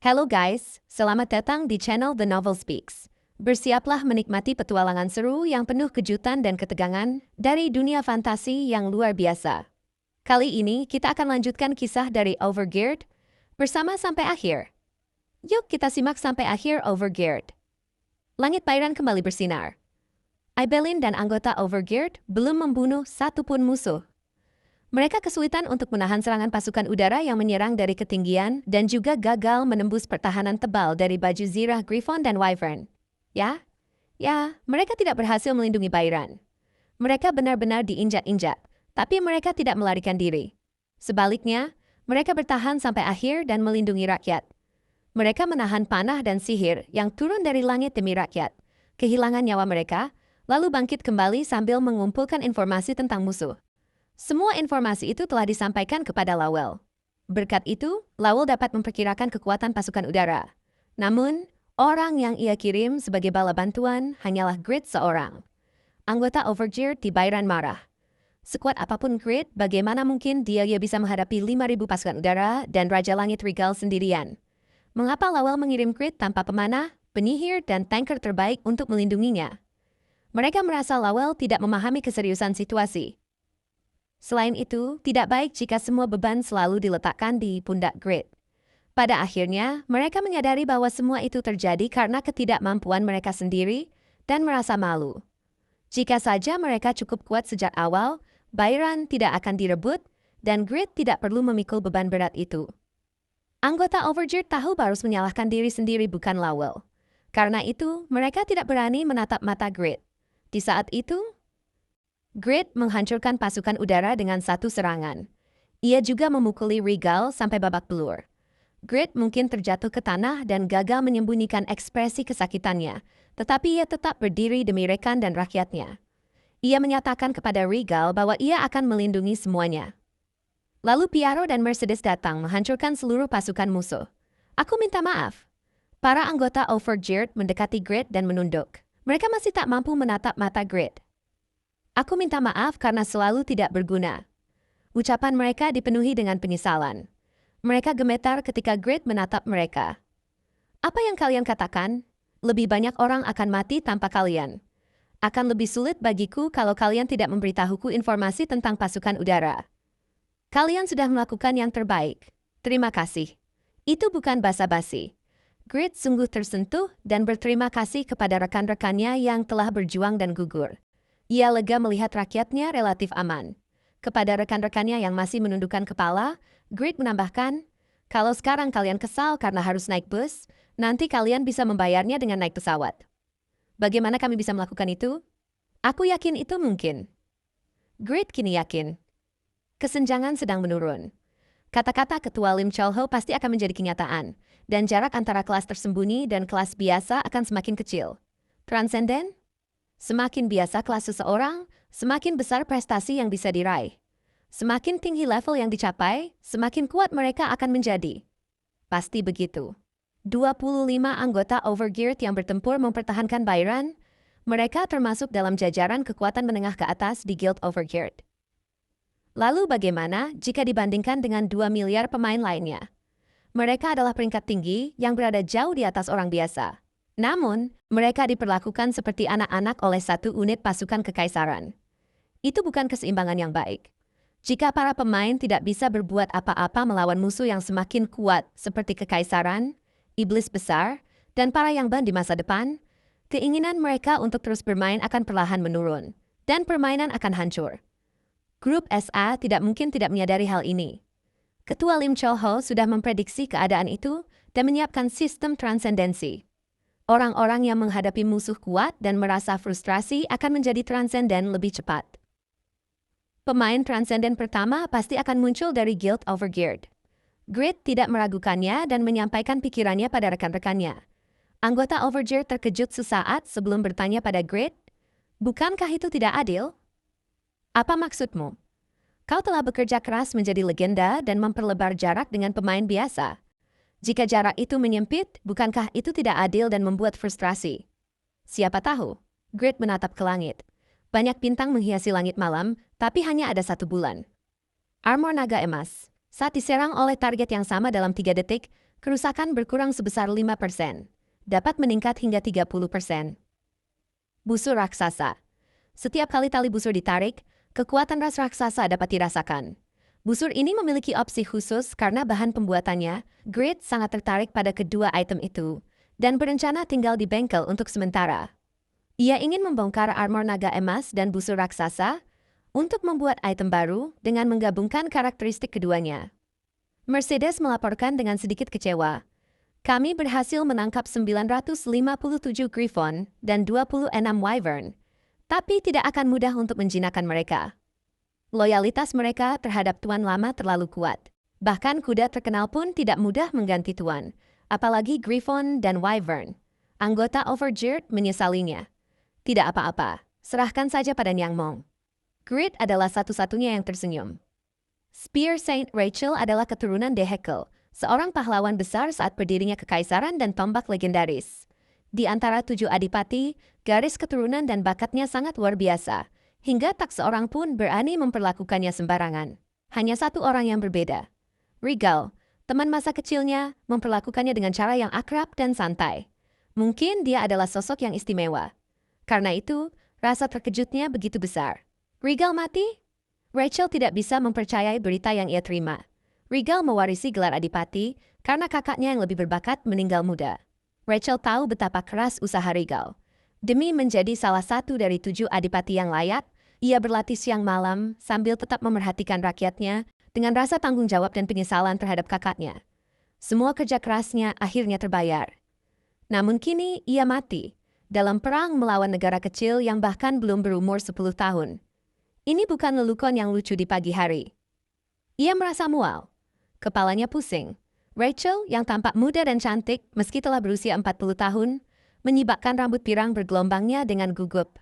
Hello guys, selamat datang di channel The Novel Speaks. Bersiaplah menikmati petualangan seru yang penuh kejutan dan ketegangan dari dunia fantasi yang luar biasa. Kali ini kita akan lanjutkan kisah dari Overgeared bersama sampai akhir. Yuk kita simak sampai akhir Overgeared. Langit Byron kembali bersinar. Ibelin dan anggota Overgeared belum membunuh satupun musuh. Mereka kesulitan untuk menahan serangan pasukan udara yang menyerang dari ketinggian dan juga gagal menembus pertahanan tebal dari baju zirah Griffon dan Wyvern. Ya, mereka tidak berhasil melindungi Byron. Mereka benar-benar diinjak-injak, tapi mereka tidak melarikan diri. Sebaliknya, mereka bertahan sampai akhir dan melindungi rakyat. Mereka menahan panah dan sihir yang turun dari langit demi rakyat, kehilangan nyawa mereka, lalu bangkit kembali sambil mengumpulkan informasi tentang musuh. Semua informasi itu telah disampaikan kepada Lowell. Berkat itu, Lowell dapat memperkirakan kekuatan pasukan udara. Namun, orang yang ia kirim sebagai bala bantuan hanyalah Grid seorang. Anggota Overgeared di Byron marah. Sekuat apapun Grid, bagaimana mungkin dia bisa menghadapi 5.000 pasukan udara dan Raja Langit Regal sendirian? Mengapa Lowell mengirim Grid tanpa pemanah, penyihir, dan tanker terbaik untuk melindunginya? Mereka merasa Lowell tidak memahami keseriusan situasi. Selain itu, tidak baik jika semua beban selalu diletakkan di pundak Grid. Pada akhirnya, mereka menyadari bahwa semua itu terjadi karena ketidakmampuan mereka sendiri dan merasa malu. Jika saja mereka cukup kuat sejak awal, Byron tidak akan direbut dan Grid tidak perlu memikul beban berat itu. Anggota Overgeared tahu harus menyalahkan diri sendiri bukan Lowell. Karena itu, mereka tidak berani menatap mata Grid. Di saat itu, Grid menghancurkan pasukan udara dengan satu serangan. Ia juga memukuli Regal sampai babak belur. Grid mungkin terjatuh ke tanah dan gagal menyembunyikan ekspresi kesakitannya, tetapi ia tetap berdiri demi rekan dan rakyatnya. Ia menyatakan kepada Regal bahwa ia akan melindungi semuanya. Lalu Piaro dan Mercedes datang menghancurkan seluruh pasukan musuh. Aku minta maaf. Para anggota Overgeared mendekati Grid dan menunduk. Mereka masih tak mampu menatap mata Grid. Aku minta maaf karena selalu tidak berguna. Ucapan mereka dipenuhi dengan penyesalan. Mereka gemetar ketika Grid menatap mereka. Apa yang kalian katakan? Lebih banyak orang akan mati tanpa kalian. Akan lebih sulit bagiku kalau kalian tidak memberitahuku informasi tentang pasukan udara. Kalian sudah melakukan yang terbaik. Terima kasih. Itu bukan basa-basi. Grid sungguh tersentuh dan berterima kasih kepada rekan-rekannya yang telah berjuang dan gugur. Ia lega melihat rakyatnya relatif aman. Kepada rekan-rekannya yang masih menundukkan kepala, Grid menambahkan, kalau sekarang kalian kesal karena harus naik bus, nanti kalian bisa membayarnya dengan naik pesawat. Bagaimana kami bisa melakukan itu? Aku yakin itu mungkin. Grid kini yakin. Kesenjangan sedang menurun. Kata-kata Ketua Lim Cholho pasti akan menjadi kenyataan, dan jarak antara kelas tersembunyi dan kelas biasa akan semakin kecil. Transenden? Semakin biasa kelas seseorang, semakin besar prestasi yang bisa diraih. Semakin tinggi level yang dicapai, semakin kuat mereka akan menjadi. Pasti begitu. 25 anggota Overgeared yang bertempur mempertahankan Byron, mereka termasuk dalam jajaran kekuatan menengah ke atas di Guild Overgeared. Lalu bagaimana jika dibandingkan dengan 2 miliar pemain lainnya? Mereka adalah peringkat tinggi yang berada jauh di atas orang biasa. Namun, mereka diperlakukan seperti anak-anak oleh satu unit pasukan kekaisaran. Itu bukan keseimbangan yang baik. Jika para pemain tidak bisa berbuat apa-apa melawan musuh yang semakin kuat seperti kekaisaran, iblis besar, dan para Yangban di masa depan, keinginan mereka untuk terus bermain akan perlahan menurun, dan permainan akan hancur. Grup SA tidak mungkin tidak menyadari hal ini. Ketua Lim Cholho sudah memprediksi keadaan itu dan menyiapkan sistem transendensi. Orang-orang yang menghadapi musuh kuat dan merasa frustrasi akan menjadi transenden lebih cepat. Pemain transenden pertama pasti akan muncul dari Guild Overgeared. Grid tidak meragukannya dan menyampaikan pikirannya pada rekan-rekannya. Anggota Overgeared terkejut sesaat sebelum bertanya pada Grid, "Bukankah itu tidak adil?" "Apa maksudmu?" "Kau telah bekerja keras menjadi legenda dan memperlebar jarak dengan pemain biasa. Jika jarak itu menyempit, bukankah itu tidak adil dan membuat frustrasi?" "Siapa tahu?" Grid menatap ke langit. Banyak bintang menghiasi langit malam, tapi hanya ada satu bulan. Armor naga emas. Saat diserang oleh target yang sama dalam 3 detik, Kerusakan berkurang sebesar 5%, dapat meningkat hingga 30%. Busur raksasa. Setiap kali tali busur ditarik, kekuatan ras raksasa dapat dirasakan. Busur ini memiliki opsi khusus karena bahan pembuatannya, Grid sangat tertarik pada kedua item itu, dan berencana tinggal di bengkel untuk sementara. Ia ingin membongkar armor naga emas dan busur raksasa untuk membuat item baru dengan menggabungkan karakteristik keduanya. Mercedes melaporkan dengan sedikit kecewa. Kami berhasil menangkap 957 Griffon dan 26 Wyvern, tapi tidak akan mudah untuk menjinakkan mereka. Loyalitas mereka terhadap tuan lama terlalu kuat. Bahkan kuda terkenal pun tidak mudah mengganti tuan, apalagi Griffon dan Wyvern. Anggota Overgeared menyesalinya. Tidak apa-apa, serahkan saja pada Niang Mong. Grid adalah satu-satunya yang tersenyum. Spear Saint Rachel adalah keturunan Dehekel, seorang pahlawan besar saat berdirinya kekaisaran dan tombak legendaris. Di antara 7 adipati, garis keturunan dan bakatnya sangat luar biasa, hingga tak seorang pun berani memperlakukannya sembarangan. Hanya satu orang yang berbeda. Regal, teman masa kecilnya, memperlakukannya dengan cara yang akrab dan santai. Mungkin dia adalah sosok yang istimewa. Karena itu, rasa terkejutnya begitu besar. Regal mati? Rachel tidak bisa mempercayai berita yang ia terima. Regal mewarisi gelar adipati karena kakaknya yang lebih berbakat meninggal muda. Rachel tahu betapa keras usaha Regal. Demi menjadi salah satu dari 7 adipati yang layak, ia berlatih siang malam sambil tetap memerhatikan rakyatnya dengan rasa tanggung jawab dan penyesalan terhadap kakaknya. Semua kerja kerasnya akhirnya terbayar. Namun kini ia mati dalam perang melawan negara kecil yang bahkan belum berumur 10 tahun. Ini bukan lelukon yang lucu di pagi hari. Ia merasa mual. Kepalanya pusing. Rachel, yang tampak muda dan cantik meski telah berusia 40 tahun, menyibakkan rambut pirang bergelombangnya dengan gugup.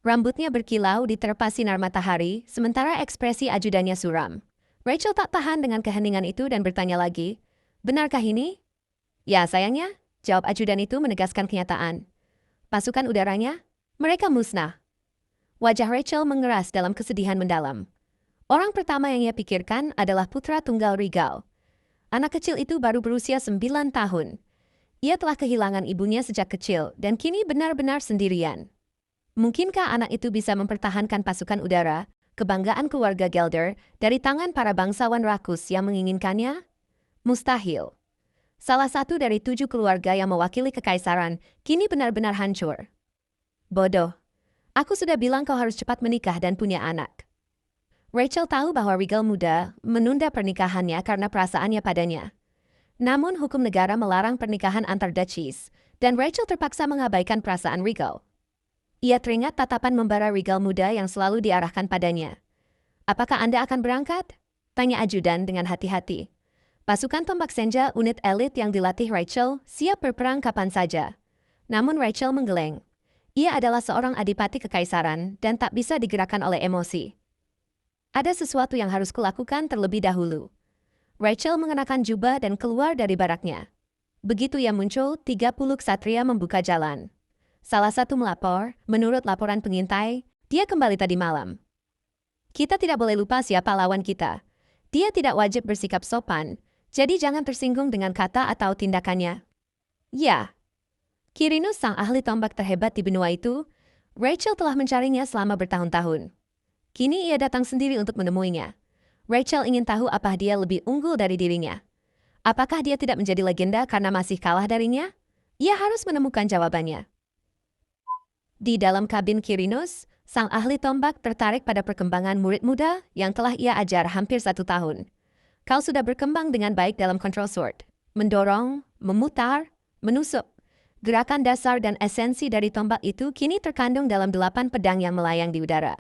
Rambutnya berkilau diterpa sinar matahari, sementara ekspresi ajudannya suram. Rachel tak tahan dengan keheningan itu dan bertanya lagi, "Benarkah ini?" "Ya, sayangnya," jawab ajudan itu menegaskan kenyataan. "Pasukan udaranya? Mereka musnah." Wajah Rachel mengeras dalam kesedihan mendalam. Orang pertama yang ia pikirkan adalah putra tunggal Regal. Anak kecil itu baru berusia 9 tahun. Ia telah kehilangan ibunya sejak kecil dan kini benar-benar sendirian. Mungkinkah anak itu bisa mempertahankan pasukan udara, kebanggaan keluarga Gelder, dari tangan para bangsawan rakus yang menginginkannya? Mustahil. Salah satu dari 7 keluarga yang mewakili kekaisaran kini benar-benar hancur. Bodoh. Aku sudah bilang kau harus cepat menikah dan punya anak. Rachel tahu bahwa Regal muda menunda pernikahannya karena perasaannya padanya. Namun hukum negara melarang pernikahan antar duchies, dan Rachel terpaksa mengabaikan perasaan Regal. Ia teringat tatapan membara Regal muda yang selalu diarahkan padanya. "Apakah Anda akan berangkat?" tanya ajudan dengan hati-hati. Pasukan tombak senja unit elit yang dilatih Rachel siap berperang kapan saja. Namun Rachel menggeleng. Ia adalah seorang adipati kekaisaran dan tak bisa digerakkan oleh emosi. "Ada sesuatu yang harus kulakukan terlebih dahulu." Rachel mengenakan jubah dan keluar dari baraknya. Begitu ia muncul, 30 ksatria membuka jalan. Salah satu melapor, menurut laporan pengintai, dia kembali tadi malam. "Kita tidak boleh lupa siapa lawan kita. Dia tidak wajib bersikap sopan, jadi jangan tersinggung dengan kata atau tindakannya." Ya. Quirinus, sang ahli tombak terhebat di benua itu, Rachel telah mencarinya selama bertahun-tahun. Kini ia datang sendiri untuk menemuinya. Rachel ingin tahu apakah dia lebih unggul dari dirinya. Apakah dia tidak menjadi legenda karena masih kalah darinya? Ia harus menemukan jawabannya. Di dalam kabin Quirinus, sang ahli tombak tertarik pada perkembangan murid muda yang telah ia ajar hampir 1 tahun. "Kau sudah berkembang dengan baik dalam control sword. Mendorong, memutar, menusuk. Gerakan dasar dan esensi dari tombak itu kini terkandung dalam 8 pedang yang melayang di udara.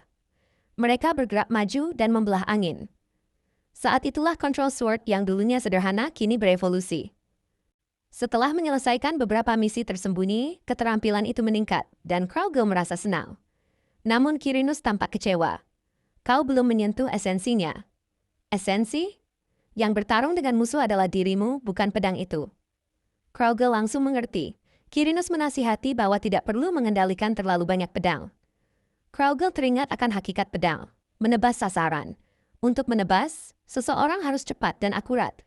Mereka bergerak maju dan membelah angin. Saat itulah control sword yang dulunya sederhana kini berevolusi. Setelah menyelesaikan beberapa misi tersembunyi, keterampilan itu meningkat dan Kraugel merasa senang. Namun Quirinus tampak kecewa. "Kau belum menyentuh esensinya." "Esensi? Yang bertarung dengan musuh adalah dirimu, bukan pedang itu." Kraugel langsung mengerti. Quirinus menasihati bahwa tidak perlu mengendalikan terlalu banyak pedang. Kraugel teringat akan hakikat pedang, menebas sasaran. Untuk menebas, seseorang harus cepat dan akurat.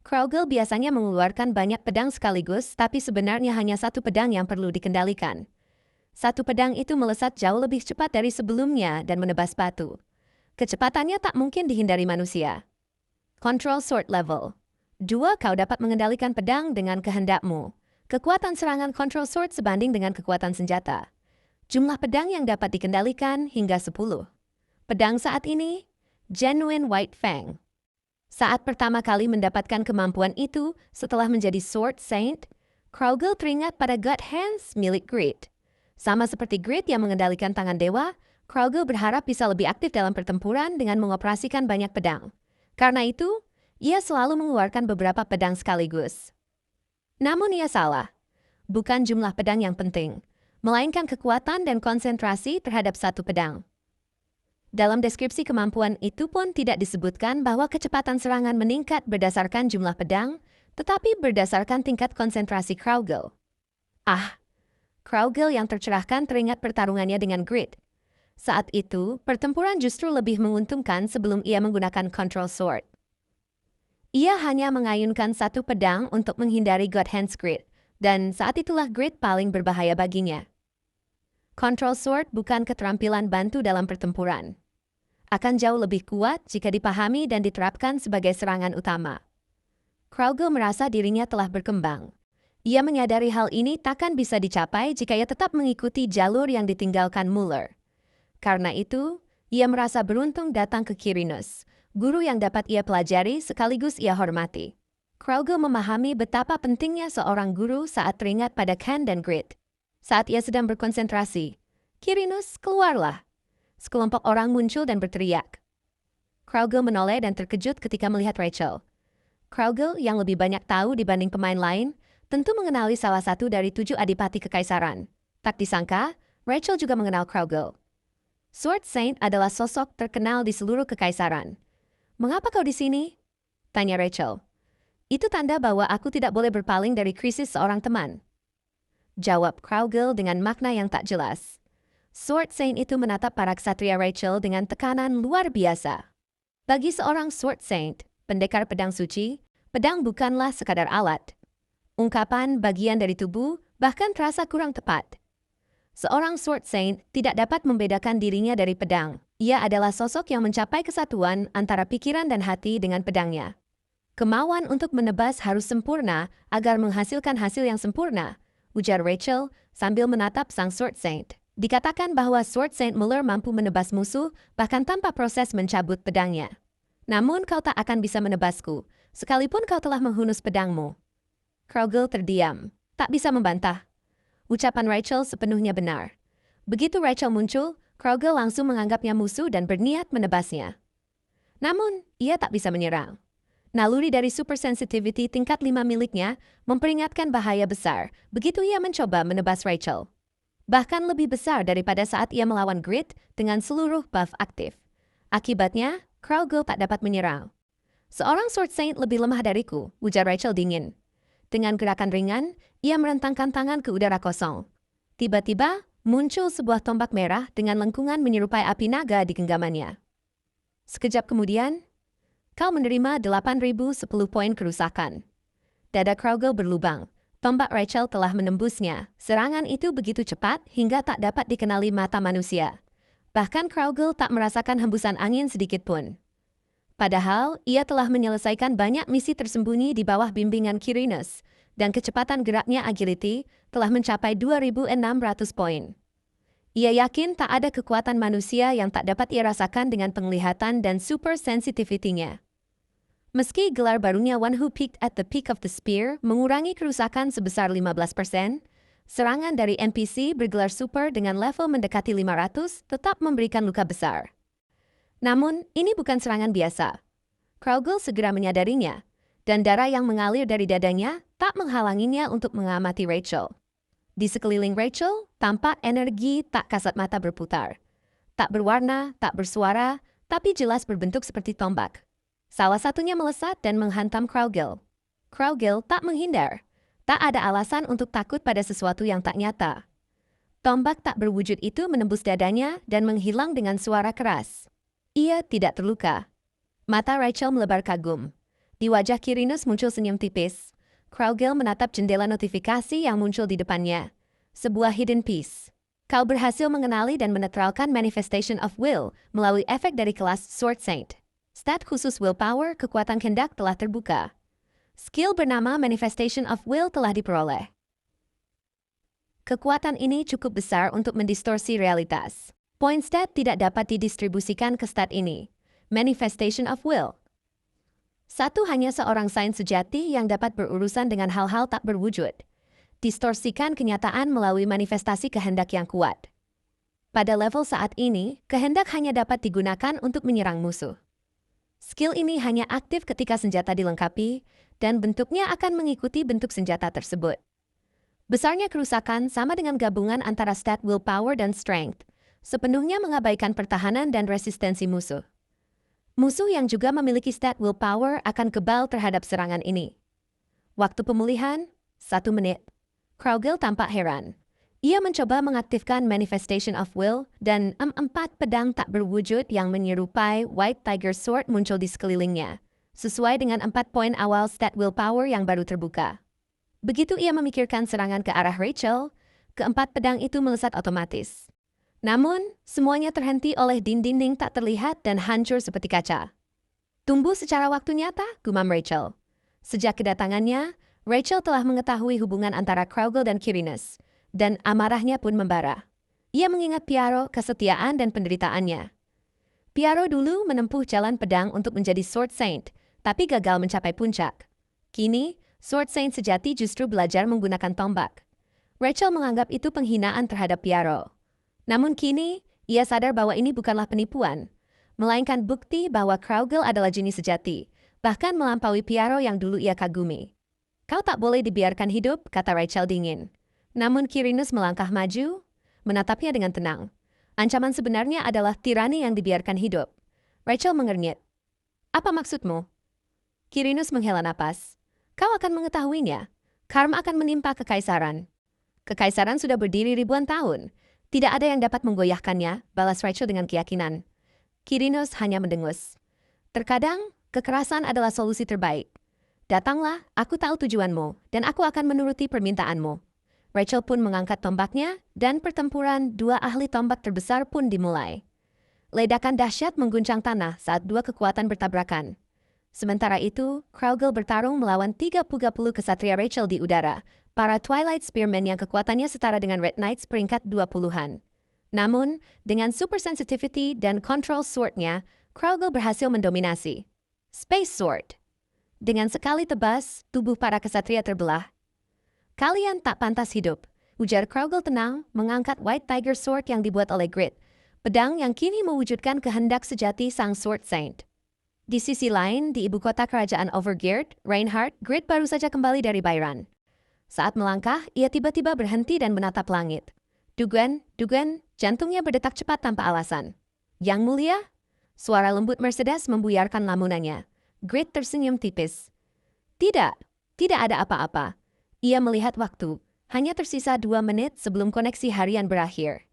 Kraugle biasanya mengeluarkan banyak pedang sekaligus, tapi sebenarnya hanya satu pedang yang perlu dikendalikan. Satu pedang itu melesat jauh lebih cepat dari sebelumnya dan menebas batu. Kecepatannya tak mungkin dihindari manusia. Control Sword Level 2. Kau dapat mengendalikan pedang dengan kehendakmu. Kekuatan serangan Control Sword sebanding dengan kekuatan senjata. Jumlah pedang yang dapat dikendalikan hingga 10. Pedang saat ini, Genuine White Fang. Saat pertama kali mendapatkan kemampuan itu, setelah menjadi Sword Saint, Kraugle teringat pada God Hands milik Grid. Sama seperti Grid yang mengendalikan tangan dewa, Kraugle berharap bisa lebih aktif dalam pertempuran dengan mengoperasikan banyak pedang. Karena itu, ia selalu mengeluarkan beberapa pedang sekaligus. Namun ia salah. Bukan jumlah pedang yang penting, melainkan kekuatan dan konsentrasi terhadap satu pedang. Dalam deskripsi kemampuan itu pun tidak disebutkan bahwa kecepatan serangan meningkat berdasarkan jumlah pedang, tetapi berdasarkan tingkat konsentrasi Kraugle. Kraugle yang tercerahkan teringat pertarungannya dengan Grid. Saat itu, pertempuran justru lebih menguntungkan sebelum ia menggunakan Control Sword. Ia hanya mengayunkan satu pedang untuk menghindari God Hands Grid, dan saat itulah Grid paling berbahaya baginya. Control Sword bukan keterampilan bantu dalam pertempuran. Akan jauh lebih kuat jika dipahami dan diterapkan sebagai serangan utama. Kraugle merasa dirinya telah berkembang. Ia menyadari hal ini takkan bisa dicapai jika ia tetap mengikuti jalur yang ditinggalkan Muller. Karena itu, ia merasa beruntung datang ke Quirinus, guru yang dapat ia pelajari sekaligus ia hormati. Kraugle memahami betapa pentingnya seorang guru saat teringat pada Khan dan Grid. Saat ia sedang berkonsentrasi, Quirinus keluarlah. Sekelompok orang muncul dan berteriak. Kraugle menoleh dan terkejut ketika melihat Rachel. Kraugle yang lebih banyak tahu dibanding pemain lain, tentu mengenali salah satu dari 7 adipati kekaisaran. Tak disangka, Rachel juga mengenal Kraugle. Sword Saint adalah sosok terkenal di seluruh kekaisaran. "Mengapa kau di sini?" tanya Rachel. "Itu tanda bahwa aku tidak boleh berpaling dari krisis seorang teman," jawab Kraugle dengan makna yang tak jelas. Sword Saint itu menatap para ksatria Rachel dengan tekanan luar biasa. Bagi seorang Sword Saint, pendekar pedang suci, pedang bukanlah sekadar alat. Ungkapan bagian dari tubuh bahkan terasa kurang tepat. Seorang Sword Saint tidak dapat membedakan dirinya dari pedang. Ia adalah sosok yang mencapai kesatuan antara pikiran dan hati dengan pedangnya. Kemauan untuk menebas harus sempurna agar menghasilkan hasil yang sempurna, ujar Rachel sambil menatap sang Sword Saint. Dikatakan bahwa Sword Saint Muller mampu menebas musuh bahkan tanpa proses mencabut pedangnya. Namun kau tak akan bisa menebasku, sekalipun kau telah menghunus pedangmu. Kraugle terdiam, tak bisa membantah. Ucapan Rachel sepenuhnya benar. Begitu Rachel muncul, Kraugle langsung menganggapnya musuh dan berniat menebasnya. Namun, ia tak bisa menyerang. Naluri dari super sensitivity tingkat 5 miliknya memperingatkan bahaya besar begitu ia mencoba menebas Rachel. Bahkan lebih besar daripada saat ia melawan Grid dengan seluruh buff aktif. Akibatnya, Kraugle tak dapat menyerang. "Seorang Sword Saint lebih lemah dariku," ujar Rachel dingin. Dengan gerakan ringan, ia merentangkan tangan ke udara kosong. Tiba-tiba, muncul sebuah tombak merah dengan lengkungan menyerupai api naga di genggamannya. Sekejap kemudian, kau menerima 8.010 poin kerusakan. Dada Kraugle berlubang. Tombak Rachel telah menembusnya. Serangan itu begitu cepat hingga tak dapat dikenali mata manusia. Bahkan Kraugle tak merasakan hembusan angin sedikit pun. Padahal, ia telah menyelesaikan banyak misi tersembunyi di bawah bimbingan Quirinus, dan kecepatan geraknya agility telah mencapai 2.600 poin. Ia yakin tak ada kekuatan manusia yang tak dapat ia rasakan dengan penglihatan dan super sensitivity-nya. Meski gelar barunya One Who Peaked at the Peak of the Spear mengurangi kerusakan sebesar 15%, serangan dari NPC bergelar super dengan level mendekati 500 tetap memberikan luka besar. Namun, ini bukan serangan biasa. Kraugle segera menyadarinya, dan darah yang mengalir dari dadanya tak menghalanginya untuk mengamati Rachel. Di sekeliling Rachel, tampak energi tak kasat mata berputar. Tak berwarna, tak bersuara, tapi jelas berbentuk seperti tombak. Salah satunya melesat dan menghantam Kraugle. Kraugle tak menghindar. Tak ada alasan untuk takut pada sesuatu yang tak nyata. Tombak tak berwujud itu menembus dadanya dan menghilang dengan suara keras. Ia tidak terluka. Mata Rachel melebar kagum. Di wajah Quirinus muncul senyum tipis. Kraugel menatap jendela notifikasi yang muncul di depannya. Sebuah hidden piece. Kau berhasil mengenali dan menetralkan Manifestation of Will melalui efek dari kelas Sword Saint. Stat khusus Willpower kekuatan kehendak telah terbuka. Skill bernama Manifestation of Will telah diperoleh. Kekuatan ini cukup besar untuk mendistorsi realitas. Point stat tidak dapat didistribusikan ke stat ini. Manifestation of Will. Satu hanya seorang sains sejati yang dapat berurusan dengan hal-hal tak berwujud. Distorsikan kenyataan melalui manifestasi kehendak yang kuat. Pada level saat ini, kehendak hanya dapat digunakan untuk menyerang musuh. Skill ini hanya aktif ketika senjata dilengkapi, dan bentuknya akan mengikuti bentuk senjata tersebut. Besarnya kerusakan sama dengan gabungan antara stat willpower dan strength, sepenuhnya mengabaikan pertahanan dan resistensi musuh. Musuh yang juga memiliki stat willpower akan kebal terhadap serangan ini. Waktu pemulihan, 1 menit. Kraugel tampak heran. Ia mencoba mengaktifkan Manifestation of Will dan 4 pedang tak berwujud yang menyerupai White Tiger Sword muncul di sekelilingnya, sesuai dengan 4 poin awal stat willpower yang baru terbuka. Begitu ia memikirkan serangan ke arah Rachel, keempat pedang itu melesat otomatis. Namun, semuanya terhenti oleh dinding tak terlihat dan hancur seperti kaca. Tumbuh secara waktu nyata, gumam Rachel. Sejak kedatangannya, Rachel telah mengetahui hubungan antara Kraugel dan Quirinus, dan amarahnya pun membara. Ia mengingat Piaro, kesetiaan dan penderitaannya. Piaro dulu menempuh jalan pedang untuk menjadi Sword Saint, tapi gagal mencapai puncak. Kini, Sword Saint sejati justru belajar menggunakan tombak. Rachel menganggap itu penghinaan terhadap Piaro. Namun kini, ia sadar bahwa ini bukanlah penipuan, melainkan bukti bahwa Kraugel adalah jenis sejati, bahkan melampaui Piaro yang dulu ia kagumi. Kau tak boleh dibiarkan hidup, kata Rachel dingin. Namun Quirinus melangkah maju, menatapnya dengan tenang. Ancaman sebenarnya adalah tirani yang dibiarkan hidup. Rachel mengernyit. Apa maksudmu? Quirinus menghela napas. Kau akan mengetahuinya. Karma akan menimpa kekaisaran. Kekaisaran sudah berdiri ribuan tahun. Tidak ada yang dapat menggoyahkannya, balas Rachel dengan keyakinan. Quirinus hanya mendengus. Terkadang, kekerasan adalah solusi terbaik. Datanglah, aku tahu tujuanmu, dan aku akan menuruti permintaanmu. Rachel pun mengangkat tombaknya, dan pertempuran dua ahli tombak terbesar pun dimulai. Ledakan dahsyat mengguncang tanah saat dua kekuatan bertabrakan. Sementara itu, Kraugel bertarung melawan 30 kesatria Rachel di udara, para Twilight Spearmen yang kekuatannya setara dengan Red Knights peringkat 20-an. Namun, dengan super sensitivity dan control sword-nya, Kraugel berhasil mendominasi. Space Sword. Dengan sekali tebas, tubuh para kesatria terbelah. Kalian tak pantas hidup, ujar Kraugel tenang, mengangkat White Tiger Sword yang dibuat oleh Grit, pedang yang kini mewujudkan kehendak sejati sang Sword Saint. Di sisi lain, di ibu kota kerajaan Overgeared, Reinhardt, Grit baru saja kembali dari Byron. Saat melangkah, ia tiba-tiba berhenti dan menatap langit. Dugan, jantungnya berdetak cepat tanpa alasan. Yang mulia? Suara lembut Mercedes membuyarkan lamunannya. Grit tersenyum tipis. Tidak ada apa-apa. Ia melihat waktu. Hanya tersisa 2 menit sebelum koneksi harian berakhir.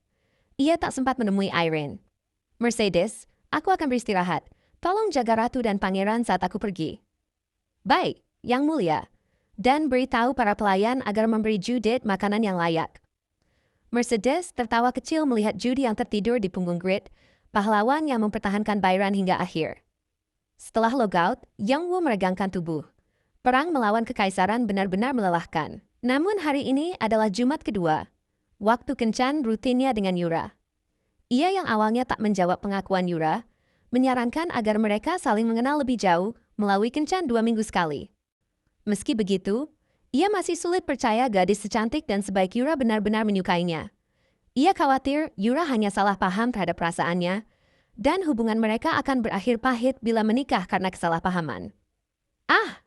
Ia tak sempat menemui Irene. Mercedes, aku akan beristirahat. Tolong jaga ratu dan pangeran saat aku pergi. Baik, Yang Mulia. Dan beritahu para pelayan agar memberi Judith makanan yang layak. Mercedes tertawa kecil melihat Judy yang tertidur di punggung Grit, pahlawan yang mempertahankan Byron hingga akhir. Setelah logout, Yang Wu meregangkan tubuh. Perang melawan kekaisaran benar-benar melelahkan. Namun hari ini adalah Jumat kedua. Waktu kencan rutinnya dengan Yura. Ia yang awalnya tak menjawab pengakuan Yura, menyarankan agar mereka saling mengenal lebih jauh melalui kencan 2 minggu sekali. Meski begitu, ia masih sulit percaya gadis secantik dan sebaik Yura benar-benar menyukainya. Ia khawatir Yura hanya salah paham terhadap perasaannya, dan hubungan mereka akan berakhir pahit bila menikah karena kesalahpahaman.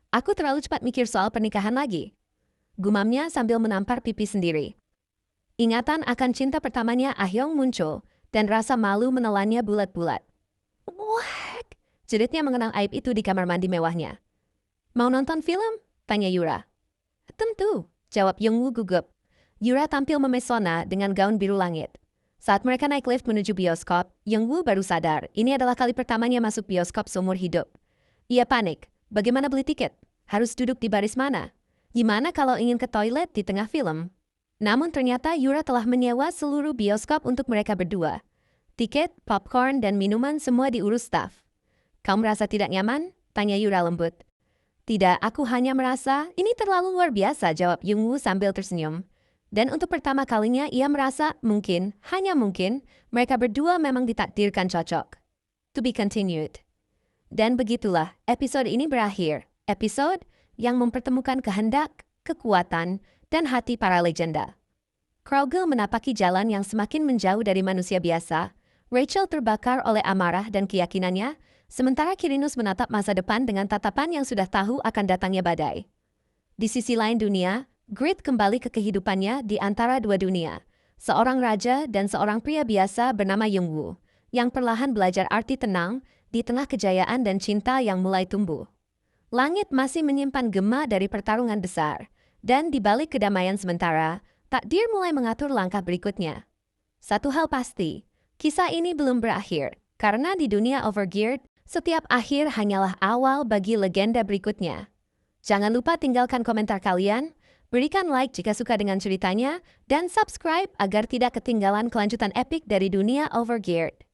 Aku terlalu cepat mikir soal pernikahan lagi. Gumamnya sambil menampar pipi sendiri. Ingatan akan cinta pertamanya Ahyong muncul, dan rasa malu menelannya bulat-bulat. Wah! Jeritnya mengenang aib itu di kamar mandi mewahnya. Mau nonton film? Tanya Yura. Tentu, jawab Yongwoo gugup. Yura tampil memesona dengan gaun biru langit. Saat mereka naik lift menuju bioskop, Yongwoo baru sadar ini adalah kali pertamanya masuk bioskop seumur hidup. Ia panik, Bagaimana beli tiket? Harus duduk di baris mana? Gimana kalau ingin ke toilet di tengah film? Namun ternyata Yura telah menyewa seluruh bioskop untuk mereka berdua. Tiket, popcorn, dan minuman semua diurus staf. Kau merasa tidak nyaman? Tanya Yura lembut. Tidak, aku hanya merasa ini terlalu luar biasa, jawab Jungwoo sambil tersenyum. Dan untuk pertama kalinya ia merasa mungkin, hanya mungkin, mereka berdua memang ditakdirkan cocok. To be continued. Dan begitulah, episode ini berakhir. Episode yang mempertemukan kehendak, kekuatan, dan hati para legenda. Krogel menapaki jalan yang semakin menjauh dari manusia biasa. Rachel terbakar oleh amarah dan keyakinannya, sementara Quirinus menatap masa depan dengan tatapan yang sudah tahu akan datangnya badai. Di sisi lain dunia, Grid kembali ke kehidupannya di antara dua dunia. Seorang raja dan seorang pria biasa bernama Jungwoo, yang perlahan belajar arti tenang di tengah kejayaan dan cinta yang mulai tumbuh. Langit masih menyimpan gema dari pertarungan besar, dan di balik kedamaian sementara, takdir mulai mengatur langkah berikutnya. Satu hal pasti, kisah ini belum berakhir, karena di dunia Overgeared, setiap akhir hanyalah awal bagi legenda berikutnya. Jangan lupa tinggalkan komentar kalian, berikan like jika suka dengan ceritanya, dan subscribe agar tidak ketinggalan kelanjutan epik dari dunia Overgeared.